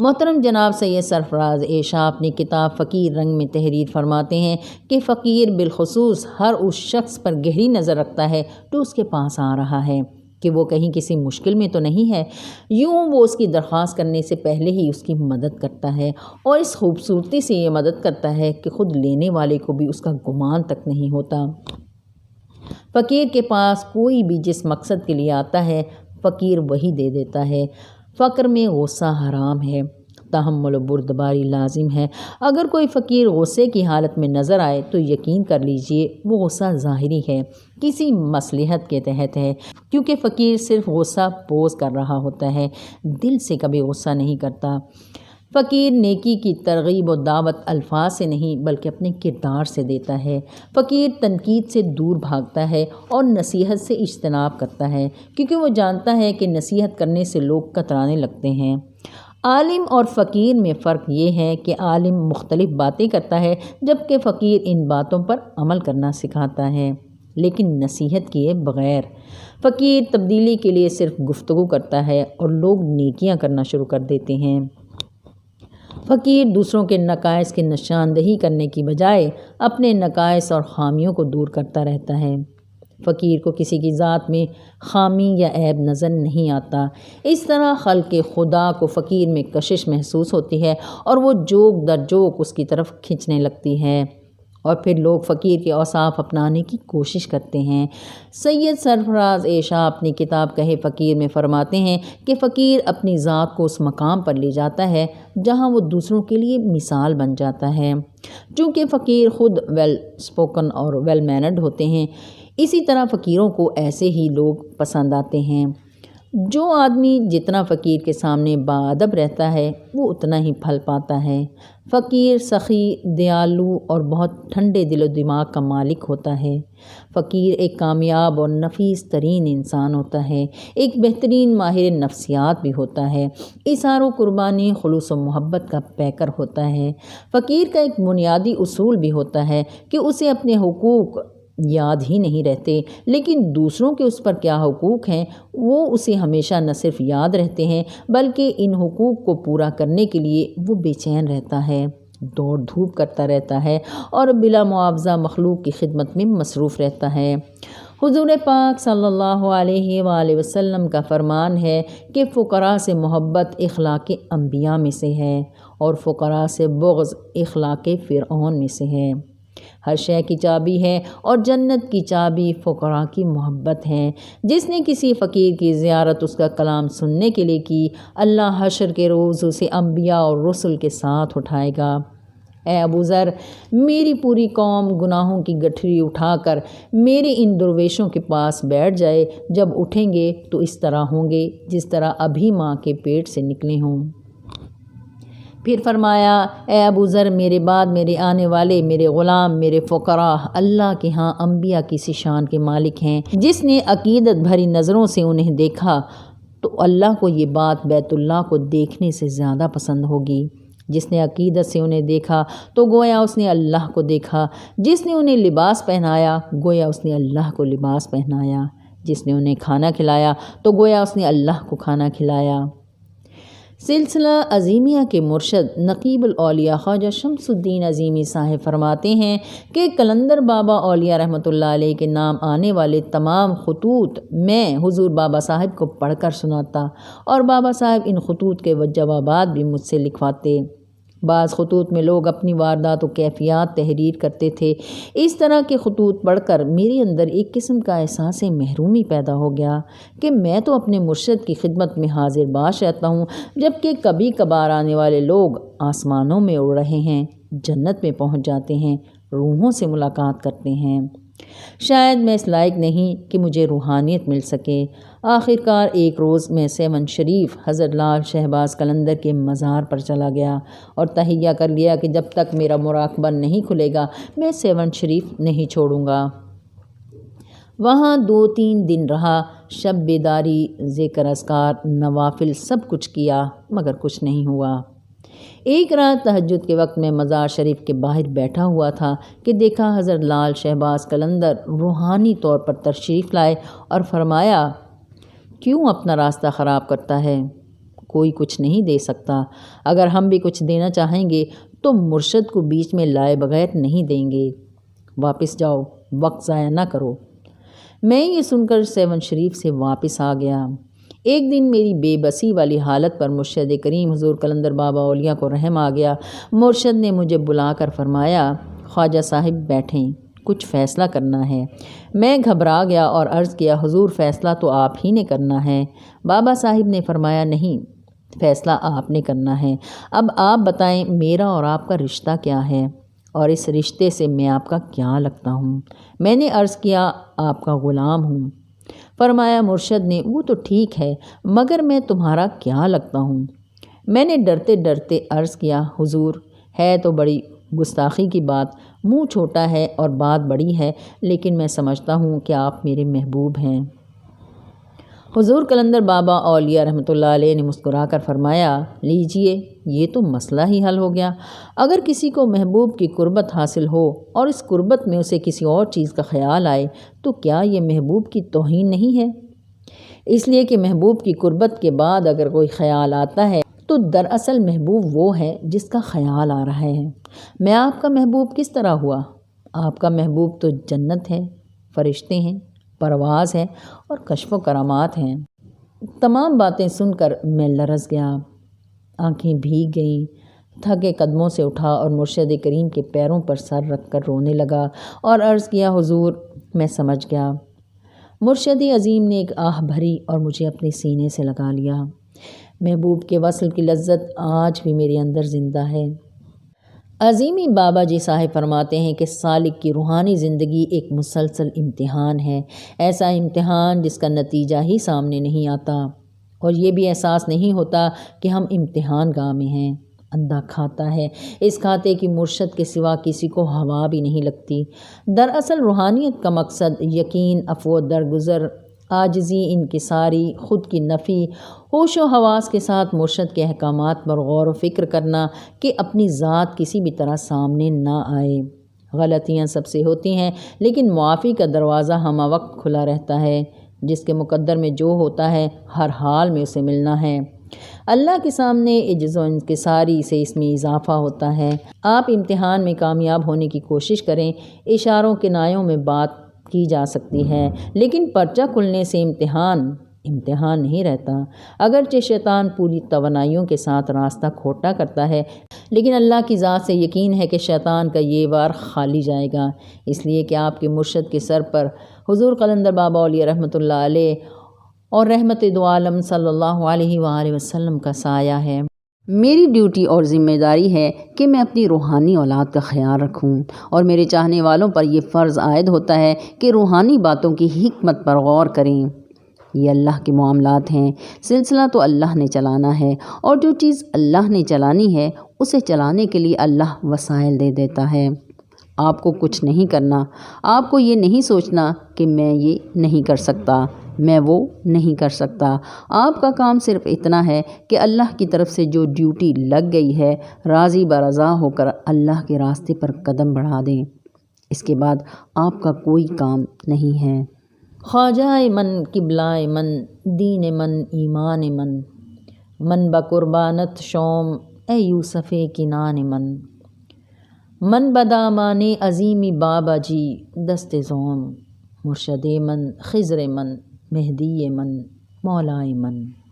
محترم جناب سید سرفراز شاہ اپنی کتاب فقیر رنگ میں تحریر فرماتے ہیں کہ فقیر بالخصوص ہر اس شخص پر گہری نظر رکھتا ہے جو اس کے پاس آ رہا ہے کہ وہ کہیں کسی مشکل میں تو نہیں ہے، یوں وہ اس کی درخواست کرنے سے پہلے ہی اس کی مدد کرتا ہے اور اس خوبصورتی سے یہ مدد کرتا ہے کہ خود لینے والے کو بھی اس کا گمان تک نہیں ہوتا۔ فقیر کے پاس کوئی بھی جس مقصد کے لیے آتا ہے فقیر وہی دے دیتا ہے۔ فقر میں غصہ حرام ہے، تحمل و بردباری لازم ہے۔ اگر کوئی فقیر غصے کی حالت میں نظر آئے تو یقین کر لیجئے وہ غصہ ظاہری ہے، کسی مصلحت کے تحت ہے، کیونکہ فقیر صرف غصہ پوز کر رہا ہوتا ہے، دل سے کبھی غصہ نہیں کرتا۔ فقیر نیکی کی ترغیب و دعوت الفاظ سے نہیں بلکہ اپنے کردار سے دیتا ہے۔ فقیر تنقید سے دور بھاگتا ہے اور نصیحت سے اجتناب کرتا ہے، کیونکہ وہ جانتا ہے کہ نصیحت کرنے سے لوگ کترانے لگتے ہیں۔ عالم اور فقیر میں فرق یہ ہے کہ عالم مختلف باتیں کرتا ہے جبکہ فقیر ان باتوں پر عمل کرنا سکھاتا ہے لیکن نصیحت کیے بغیر۔ فقیر تبدیلی کے لیے صرف گفتگو کرتا ہے اور لوگ نیکیاں کرنا شروع کر دیتے ہیں۔ فقیر دوسروں کے نقائص کی نشاندہی کرنے کی بجائے اپنے نقائص اور خامیوں کو دور کرتا رہتا ہے۔ فقیر کو کسی کی ذات میں خامی یا عیب نظر نہیں آتا۔ اس طرح خلق خدا کو فقیر میں کشش محسوس ہوتی ہے اور وہ جوک در جوک اس کی طرف کھنچنے لگتی ہے، اور پھر لوگ فقیر کے اوصاف اپنانے کی کوشش کرتے ہیں۔ سید سرفراز شاہ اپنی کتاب کہے فقیر میں فرماتے ہیں کہ فقیر اپنی ذات کو اس مقام پر لے جاتا ہے جہاں وہ دوسروں کے لیے مثال بن جاتا ہے۔ چونکہ فقیر خود ویل اسپوکن اور ویل مینرڈ ہوتے ہیں، اسی طرح فقیروں کو ایسے ہی لوگ پسند آتے ہیں۔ جو آدمی جتنا فقیر کے سامنے باادب رہتا ہے وہ اتنا ہی پھل پاتا ہے۔ فقیر سخی، دیالو اور بہت ٹھنڈے دل و دماغ کا مالک ہوتا ہے۔ فقیر ایک کامیاب اور نفیس ترین انسان ہوتا ہے، ایک بہترین ماہر نفسیات بھی ہوتا ہے، اظہار و قربانی، خلوص و محبت کا پیکر ہوتا ہے۔ فقیر کا ایک بنیادی اصول بھی ہوتا ہے کہ اسے اپنے حقوق یاد ہی نہیں رہتے، لیکن دوسروں کے اس پر کیا حقوق ہیں وہ اسے ہمیشہ نہ صرف یاد رہتے ہیں بلکہ ان حقوق کو پورا کرنے کے لیے وہ بے چین رہتا ہے، دوڑ دھوپ کرتا رہتا ہے اور بلا معاوضہ مخلوق کی خدمت میں مصروف رہتا ہے۔ حضور پاک صلی اللہ علیہ وآلہ وسلم کا فرمان ہے کہ فقراء سے محبت اخلاق انبیاء میں سے ہے اور فقراء سے بغض اخلاق فرعون میں سے ہے۔ ہر شے کی چابی ہے اور جنت کی چابی فقراء کی محبت ہے۔ جس نے کسی فقیر کی زیارت اس کا کلام سننے کے لیے کی، اللہ حشر کے روز اسے انبیاء اور رسل کے ساتھ اٹھائے گا۔ اے ابو ذر، میری پوری قوم گناہوں کی گٹھری اٹھا کر میرے ان درویشوں کے پاس بیٹھ جائے، جب اٹھیں گے تو اس طرح ہوں گے جس طرح ابھی ماں کے پیٹ سے نکلے ہوں۔ پھر فرمایا، اے ابو ذر، میرے بعد میرے آنے والے میرے غلام، میرے فقراء اللہ کے ہاں انبیاء کی سی شان کے مالک ہیں۔ جس نے عقیدت بھری نظروں سے انہیں دیکھا تو اللہ کو یہ بات بیت اللہ کو دیکھنے سے زیادہ پسند ہوگی۔ جس نے عقیدت سے انہیں دیکھا تو گویا اس نے اللہ کو دیکھا۔ جس نے انہیں لباس پہنایا گویا اس نے اللہ کو لباس پہنایا۔ جس نے انہیں کھانا کھلایا تو گویا اس نے اللہ کو کھانا کھلایا۔ سلسلہ عظیمیہ کے مرشد نقیب الاولیاء خواجہ شمس الدین عظیمی صاحب فرماتے ہیں کہ قلندر بابا اولیاء رحمۃ اللہ علیہ کے نام آنے والے تمام خطوط میں حضور بابا صاحب کو پڑھ کر سناتا اور بابا صاحب ان خطوط کے جوابات بھی مجھ سے لکھواتے۔ بعض خطوط میں لوگ اپنی واردات و کیفیات تحریر کرتے تھے۔ اس طرح کے خطوط پڑھ کر میرے اندر ایک قسم کا احساس محرومی پیدا ہو گیا کہ میں تو اپنے مرشد کی خدمت میں حاضر باش رہتا ہوں، جبکہ کبھی کبھار آنے والے لوگ آسمانوں میں اڑ رہے ہیں، جنت میں پہنچ جاتے ہیں، روحوں سے ملاقات کرتے ہیں۔ شاید میں اس لائق نہیں کہ مجھے روحانیت مل سکے۔ آخر کار ایک روز میں سیون شریف حضرت لال شہباز قلندر کے مزار پر چلا گیا اور تہیہ کر لیا کہ جب تک میرا مراقبہ نہیں کھلے گا میں سیون شریف نہیں چھوڑوں گا۔ وہاں 2-3 دن رہا، شب بیداری، ذکر اذکار، نوافل سب کچھ کیا مگر کچھ نہیں ہوا۔ ایک رات تہجد کے وقت میں مزار شریف کے باہر بیٹھا ہوا تھا کہ دیکھا حضرت لال شہباز قلندر روحانی طور پر تشریف لائے اور فرمایا، کیوں اپنا راستہ خراب کرتا ہے؟ کوئی کچھ نہیں دے سکتا۔ اگر ہم بھی کچھ دینا چاہیں گے تو مرشد کو بیچ میں لائے بغیر نہیں دیں گے۔ واپس جاؤ، وقت ضائع نہ کرو۔ میں یہ سن کر سیون شریف سے واپس آ گیا۔ ایک دن میری بے بسی والی حالت پر مرشد کریم حضور قلندر بابا اولیاء کو رحم آ گیا۔ مرشد نے مجھے بلا کر فرمایا، خواجہ صاحب بیٹھیں، کچھ فیصلہ کرنا ہے۔ میں گھبرا گیا اور عرض کیا، حضور فیصلہ تو آپ ہی نے کرنا ہے۔ بابا صاحب نے فرمایا، نہیں، فیصلہ آپ نے کرنا ہے۔ اب آپ بتائیں میرا اور آپ کا رشتہ کیا ہے اور اس رشتے سے میں آپ کا کیا لگتا ہوں؟ میں نے عرض کیا، آپ کا غلام ہوں۔ فرمایا مرشد نے، وہ تو ٹھیک ہے مگر میں تمہارا کیا لگتا ہوں؟ میں نے ڈرتے ڈرتے عرض کیا، حضور ہے تو بڑی گستاخی کی بات، منہ چھوٹا ہے اور بات بڑی ہے، لیکن میں سمجھتا ہوں کہ آپ میرے محبوب ہیں۔ حضور قلندر بابا اولیاء رحمۃ اللہ علیہ نے مسکرا کر فرمایا، لیجئے، یہ تو مسئلہ ہی حل ہو گیا۔ اگر کسی کو محبوب کی قربت حاصل ہو اور اس قربت میں اسے کسی اور چیز کا خیال آئے تو کیا یہ محبوب کی توہین نہیں ہے؟ اس لیے کہ محبوب کی قربت کے بعد اگر کوئی خیال آتا ہے تو دراصل محبوب وہ ہے جس کا خیال آ رہا ہے۔ میں آپ کا محبوب کس طرح ہوا؟ آپ کا محبوب تو جنت ہے، فرشتے ہیں، پرواز ہے اور کشف و کرامات ہیں۔ تمام باتیں سن کر میں لرز گیا، آنکھیں بھیگ گئیں، تھکے قدموں سے اٹھا اور مرشد کریم کے پیروں پر سر رکھ کر رونے لگا اور عرض کیا، حضور میں سمجھ گیا۔ مرشد عظیم نے ایک آہ بھری اور مجھے اپنے سینے سے لگا لیا۔ محبوب کے وصل کی لذت آج بھی میرے اندر زندہ ہے۔ عظیمی بابا جی صاحب فرماتے ہیں کہ سالک کی روحانی زندگی ایک مسلسل امتحان ہے، ایسا امتحان جس کا نتیجہ ہی سامنے نہیں آتا اور یہ بھی احساس نہیں ہوتا کہ ہم امتحان گاہ میں ہیں۔ اندھا کھاتا ہے، اس کھاتے کی مرشد کے سوا کسی کو ہوا بھی نہیں لگتی۔ دراصل روحانیت کا مقصد یقین، عفو، درگزر، عاجزی، انکساری، خود کی نفی، ہوش و حواس کے ساتھ مرشد کے احکامات پر غور و فکر کرنا کہ اپنی ذات کسی بھی طرح سامنے نہ آئے۔ غلطیاں سب سے ہوتی ہیں لیکن معافی کا دروازہ ہمہ وقت کھلا رہتا ہے۔ جس کے مقدر میں جو ہوتا ہے ہر حال میں اسے ملنا ہے۔ اللہ کے سامنے عجز و انکساری سے اس میں اضافہ ہوتا ہے۔ آپ امتحان میں کامیاب ہونے کی کوشش کریں، اشاروں کنایوں میں بات کی جا سکتی ہے لیکن پرچہ کھلنے سے امتحان نہیں رہتا۔ اگرچہ شیطان پوری توانائیوں کے ساتھ راستہ کھوٹا کرتا ہے لیکن اللہ کی ذات سے یقین ہے کہ شیطان کا یہ وار خالی جائے گا، اس لیے کہ آپ کے مرشد کے سر پر حضور قلندر بابا اولیاء رحمۃ اللہ علیہ اور رحمت دو عالم صلی اللہ علیہ وآلہ وسلم کا سایہ ہے۔ میری ڈیوٹی اور ذمہ داری ہے کہ میں اپنی روحانی اولاد کا خیال رکھوں اور میرے چاہنے والوں پر یہ فرض عائد ہوتا ہے کہ روحانی باتوں کی حکمت پر غور کریں۔ یہ اللہ کے معاملات ہیں، سلسلہ تو اللہ نے چلانا ہے اور جو چیز اللہ نے چلانی ہے اسے چلانے کے لیے اللہ وسائل دے دیتا ہے۔ آپ کو کچھ نہیں کرنا، آپ کو یہ نہیں سوچنا کہ میں یہ نہیں کر سکتا، میں وہ نہیں کر سکتا۔ آپ کا کام صرف اتنا ہے کہ اللہ کی طرف سے جو ڈیوٹی لگ گئی ہے راضی برضا ہو کر اللہ کے راستے پر قدم بڑھا دیں۔ اس کے بعد آپ کا کوئی کام نہیں ہے۔ خواجہ من، قبلہ من، دین من، ایمان من بقربانت شوم، اے یوسف کنان من بدامان عظیمی بابا جی دست زوم، مرشد من، خضر من، مہدی من، مولائے من۔